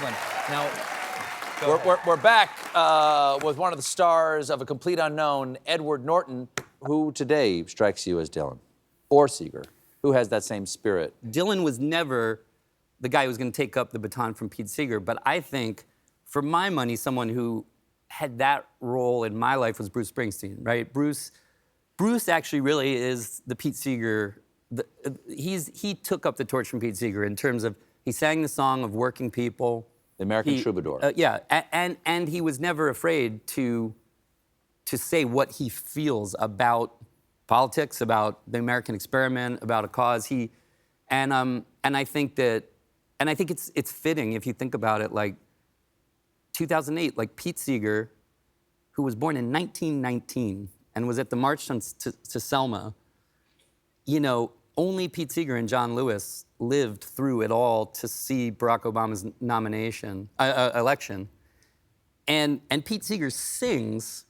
Sullivan. Now, We're back with one of the stars of A Complete Unknown, Edward Norton, who today strikes you as Dylan or Seeger, who has that same spirit. Dylan was never the guy who was going to take up the baton from Pete Seeger, but I think, for my money, someone who had that role in my life was Bruce Springsteen, right? Bruce actually really is the Pete Seeger. He took up the torch from Pete Seeger in terms of he sang the song of working people. The American troubadour. Yeah, and he was never afraid to say what he feels about politics, about the American experiment, about a cause. And I think it's fitting if you think about it. Like 2008, like Pete Seeger, who was born in 1919 and was at the March to Selma. You know, only Pete Seeger and John Lewis lived through it all to see Barack Obama's election. And Pete Seeger sings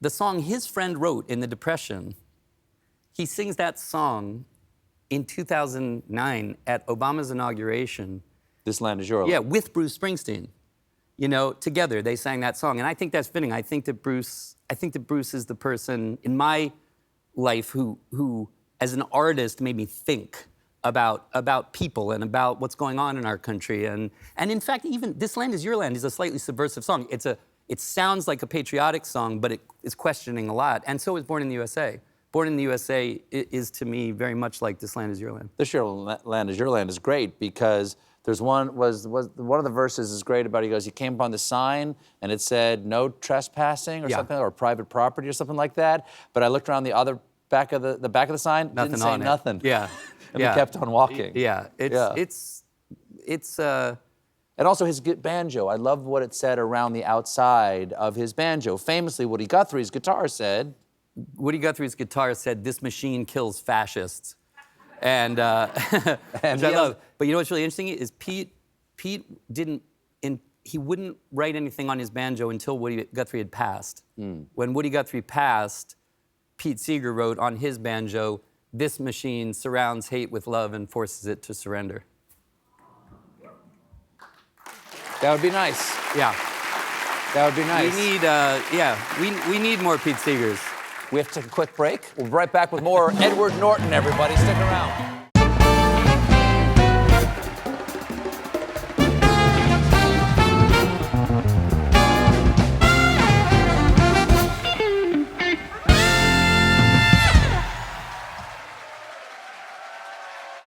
the song his friend wrote in the Depression. He sings that song in 2009 at Obama's inauguration. This Land Is Your Land. Yeah, with Bruce Springsteen. You know, together they sang that song. And I think that's fitting. I think that Bruce is the person in my life who as an artist made me think about people and about what's going on in our country. And in fact, even This Land Is Your Land is a slightly subversive song. It sounds like a patriotic song, but it is questioning a lot. And so is Born in the USA. Born in the USA is to me very much like This Land Is Your Land. This Land Is Your Land is great because there's one of the verses is great about, he goes, you came upon the sign and it said no trespassing or something, or private property or something like that. But I looked around the back of the sign, Nothing didn't say on it. nothing. Yeah. And we kept on walking. Yeah. And also his banjo. I love what it said around the outside of his banjo. Famously, Woody Guthrie's guitar said, "This machine kills fascists." And which I love. But you know what's really interesting is Pete he wouldn't write anything on his banjo until Woody Guthrie had passed. When Woody Guthrie passed, Pete Seeger wrote on his banjo, "This machine surrounds hate with love and forces it to surrender." That would be nice. Yeah. That would be nice. We need more Pete Seegers. We have to take a quick break. We'll be right back with more Edward Norton, everybody. Stick around.